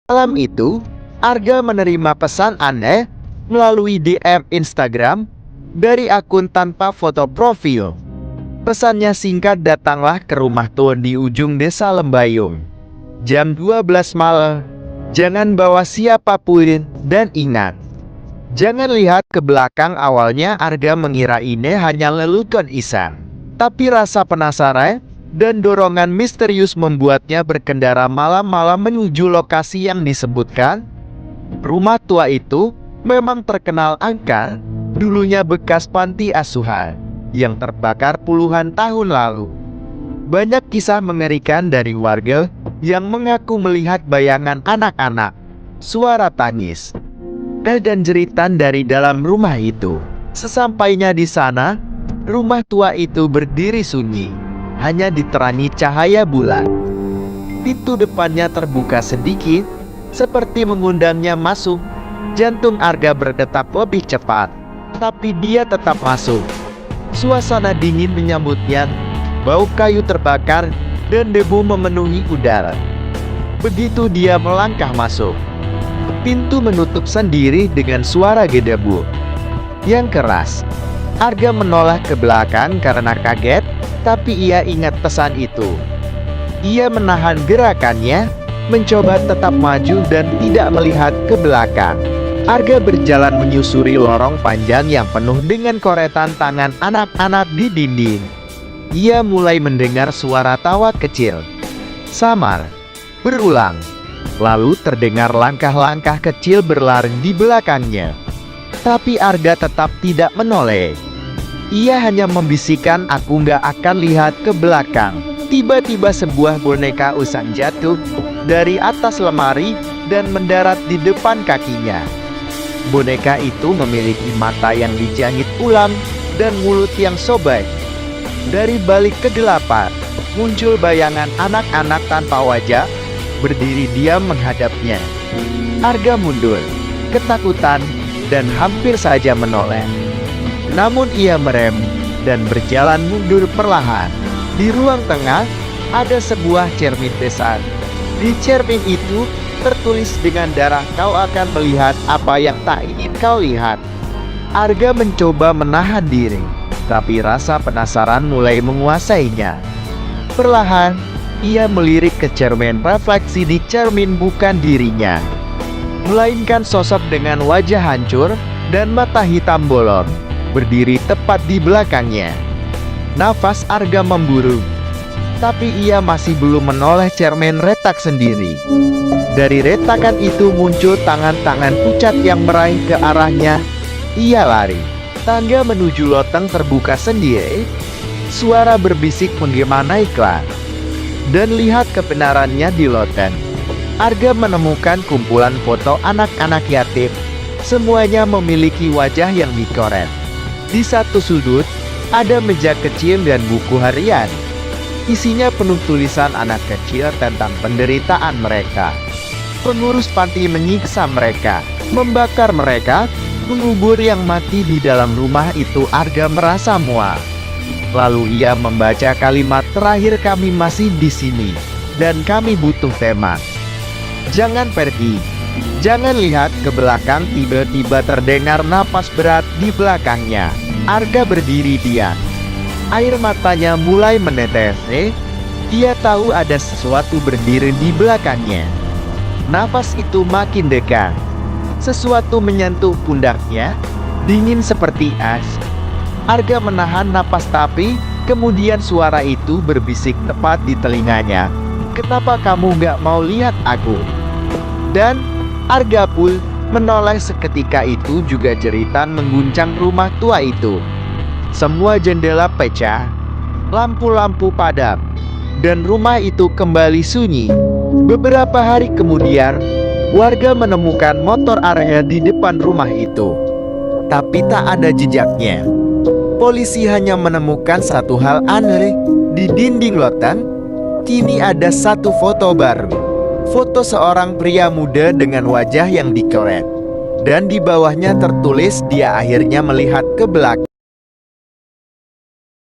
Malam itu, Arga menerima pesan aneh melalui DM Instagram dari akun tanpa foto profil. Pesannya singkat, datanglah ke rumah tua di ujung desa Lembayung. Jam 12 malam, jangan bawa siapapun dan ingat, jangan lihat ke belakang. Awalnya Arga mengira ini hanya lelucon iseng. Tapi rasa penasaran dan dorongan misterius membuatnya berkendara malam-malam menuju lokasi yang disebutkan. Rumah tua itu memang terkenal angker, dulunya bekas panti asuhan yang terbakar puluhan tahun lalu. Banyak kisah mengerikan dari warga yang mengaku melihat bayangan anak-anak, suara tangis, dan jeritan dari dalam rumah itu. Sesampainya di sana, rumah tua itu berdiri sunyi, hanya diterangi cahaya bulan. Pintu depannya terbuka sedikit, seperti mengundangnya masuk. Jantung Arga berdetak lebih cepat, tapi dia tetap masuk. Suasana dingin menyambutnya, bau kayu terbakar dan debu memenuhi udara. Begitu dia melangkah masuk, pintu menutup sendiri dengan suara gedebuk yang keras. Arga menoleh ke belakang karena kaget, tapi ia ingat pesan itu. Ia menahan gerakannya, mencoba tetap maju dan tidak melihat ke belakang. Arga berjalan menyusuri lorong panjang yang penuh dengan koretan tangan anak-anak di dinding. Ia mulai mendengar suara tawa kecil, samar, berulang. Lalu terdengar langkah-langkah kecil berlari di belakangnya. Tapi Arga tetap tidak menoleh. Ia hanya membisikkan, "Aku nggak akan lihat ke belakang." Tiba-tiba sebuah boneka usang jatuh dari atas lemari dan mendarat di depan kakinya. Boneka itu memiliki mata yang dijangit ulam dan mulut yang sobek. Dari balik kegelapan, muncul bayangan anak-anak tanpa wajah, berdiri diam menghadapnya. Arga mundur, ketakutan, dan hampir saja menoleh. Namun ia merem dan berjalan mundur perlahan. Di ruang tengah, ada sebuah cermin besar. Di cermin itu tertulis dengan darah, "Kau akan melihat apa yang tak ingin kau lihat." Arga mencoba menahan diri, tapi rasa penasaran mulai menguasainya. Perlahan, ia melirik ke cermin. Refleksi di cermin bukan dirinya, melainkan sosok dengan wajah hancur dan mata hitam bolong, berdiri tepat di belakangnya. Nafas Arga memburu, tapi ia masih belum menoleh. Cermin retak sendiri. Dari retakan itu muncul tangan-tangan pucat yang meraih ke arahnya. Ia lari. Tangga menuju loteng terbuka sendiri. Suara berbisik menggema naiklah. Dan lihat kebenarannya di loteng. Arga menemukan kumpulan foto anak-anak yatim. Semuanya memiliki wajah yang dicoret. Di satu sudut, ada meja kecil dan buku harian. Isinya penuh tulisan anak kecil tentang penderitaan mereka. Pengurus panti menyiksa mereka, membakar mereka, mengubur yang mati di dalam rumah itu. Arga merasa muak. Lalu ia membaca kalimat terakhir, "Kami masih di sini, dan kami butuh teman. Jangan pergi, jangan lihat ke belakang." Tiba-tiba terdengar napas berat di belakangnya. Arga berdiri diam. Air matanya mulai menetes. Dia tahu ada sesuatu berdiri di belakangnya. Nafas itu makin dekat. Sesuatu menyentuh pundaknya, dingin seperti es. Arga menahan napas, tapi kemudian suara itu berbisik tepat di telinganya, "Kenapa kamu nggak mau lihat aku?" Dan Arga pun menoleh. Seketika itu juga jeritan mengguncang rumah tua itu. Semua jendela pecah, lampu-lampu padam, dan rumah itu kembali sunyi. Beberapa hari kemudian, warga menemukan motor Arga di depan rumah itu, tapi tak ada jejaknya. Polisi hanya menemukan satu hal aneh. Di dinding loteng, kini ada satu foto baru. Foto seorang pria muda dengan wajah yang dikoret. Dan di bawahnya tertulis, "Dia akhirnya melihat ke belakang."